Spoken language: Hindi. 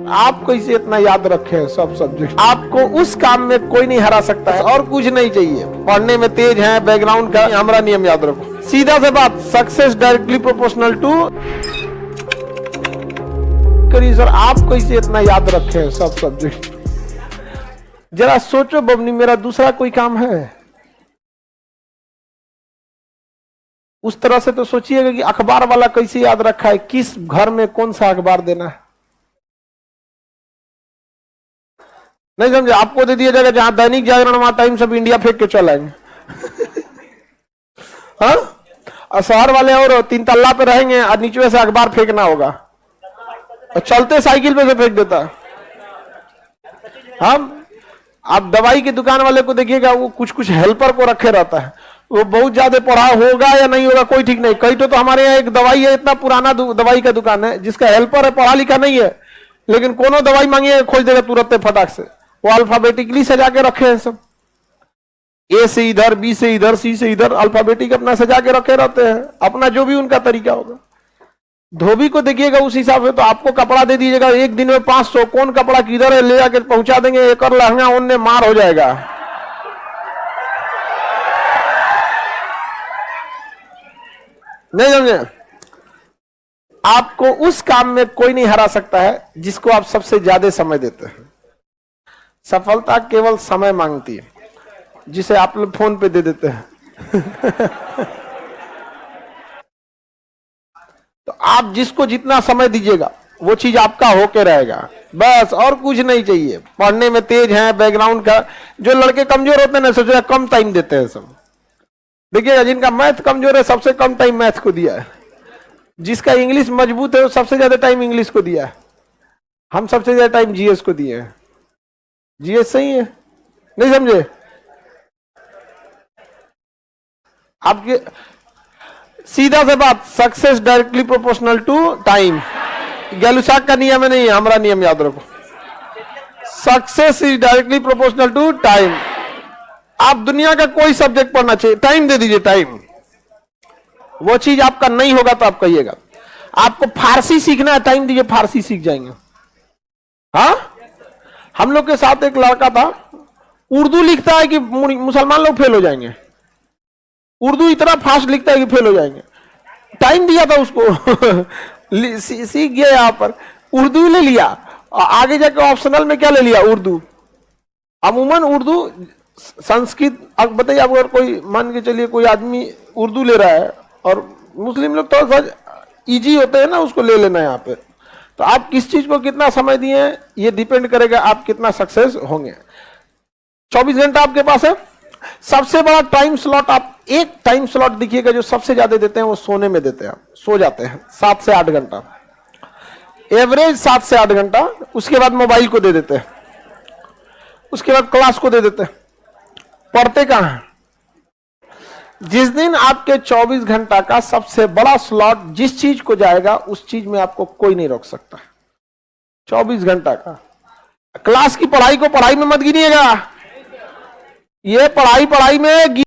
आपको इसे इतना याद रखे हैं सब सब्जेक्ट, आपको उस काम में कोई नहीं हरा सकता है और कुछ नहीं चाहिए। पढ़ने में तेज है, बैकग्राउंड का हमारा नियम याद रखो। सीधा से बात, सक्सेस डायरेक्टली प्रोपोर्शनल टू। करिए सर, आपको इसे इतना याद रखे हैं सब सब्जेक्ट। जरा सोचो बबनी, मेरा दूसरा कोई काम है? उस तरह से तो सोचिएगा कि अखबार वाला कैसे याद रखा है, किस घर में कौन सा अखबार देना है। नहीं समझे? आपको दे दिया जाएगा जहां दैनिक जागरण वहां टाइम्स ऑफ इंडिया फेंक के चल आएंगे। हाँ, और शहर वाले और 3 तल्ला पे रहेंगे और नीचे से अखबार फेंकना होगा, और चलते साइकिल पे से फेंक देता है। हम आप दवाई की दुकान वाले को देखिएगा, वो कुछ कुछ हेल्पर को रखे रहता है। वो बहुत ज्यादा पढ़ा होगा या नहीं होगा कोई ठीक नहीं। कई तो हमारे यहाँ एक दवाई है, इतना पुराना दवाई का दुकान है, जिसका हेल्पर है पढ़ा लिखा नहीं है, लेकिन कोनो दवाई मांगिए खोज देगा तुरंत फटाक से। वो अल्फाबेटिकली सजा के रखे हैं सब, ए से इधर, बी से इधर, सी से इधर, अल्फाबेटिक अपना सजा के रखे रहते हैं, अपना जो भी उनका तरीका होगा। धोबी को देखिएगा उस हिसाब से, तो आपको कपड़ा दे दीजिएगा एक दिन में 500, कौन कपड़ा किधर है ले जाके पहुंचा देंगे, एक और लहंगा उनने मार हो जाएगा। नहीं समझे? आपको उस काम में कोई नहीं हरा सकता है जिसको आप सबसे ज्यादा समय देते हैं। सफलता केवल समय मांगती है, जिसे आप लोग फोन पे दे देते हैं। तो आप जिसको जितना समय दीजिएगा वो चीज आपका होके रहेगा, बस, और कुछ नहीं चाहिए। पढ़ने में तेज है, बैकग्राउंड का, जो लड़के कमजोर होते हैं ना, सोच रहे कम टाइम देते हैं सब। देखिएगा जिनका मैथ कमजोर है सबसे कम टाइम मैथ को दिया है, जिसका इंग्लिश मजबूत है वो सबसे ज्यादा टाइम इंग्लिश को दिया है। हम सबसे ज्यादा टाइम जीएस को दिए हैं। जीएस सही है, नहीं समझे? आपके सीधा से बात, success directly proportional to time. Gay Lussac का नियम नहीं है, हमारा नियम याद रखो। Success is directly proportional to time. आप दुनिया का कोई सब्जेक्ट पढ़ना चाहिए, टाइम दे दीजिए, टाइम। वो चीज आपका नहीं होगा तो आप कहिएगा। आपको फारसी सीखना है, टाइम दीजिए, फारसी सीख जाएंगे। हाँ, हम लोग के साथ एक लड़का था, उर्दू लिखता है कि मुसलमान लोग फेल हो जाएंगे। उर्दू इतना फास्ट लिखता है कि फेल हो जाएंगे। टाइम दिया था उसको, सीख गया यहाँ पर, उर्दू ले लिया, और आगे जाकर ऑप्शनल में क्या ले लिया, उर्दू। अमूमन उर्दू, संस्कृत, अब बताइए, अगर कोई मान के चलिए कोई आदमी उर्दू ले रहा है, और मुस्लिम लोग थोड़ा सा इजी होते हैं ना, उसको ले लेना है यहाँ पे। तो आप किस चीज को कितना समय दिए हैं, ये डिपेंड करेगा आप कितना सक्सेस होंगे। 24 घंटा आपके पास है। सबसे बड़ा टाइम स्लॉट, आप एक टाइम स्लॉट देखिएगा जो सबसे ज्यादा देते हैं, वो सोने में देते हैं। सो जाते हैं 7 से 8 घंटा, एवरेज 7 से 8 घंटा। उसके बाद मोबाइल को दे देते हैं, उसके बाद क्लास को दे देते हैं। पढ़ते कहां हैं? जिस दिन आपके 24 घंटा का सबसे बड़ा स्लॉट जिस चीज को जाएगा, उस चीज में आपको कोई नहीं रोक सकता। 24 घंटा का क्लास की पढ़ाई को पढ़ाई में मत गिनिएगा। ये पढ़ाई में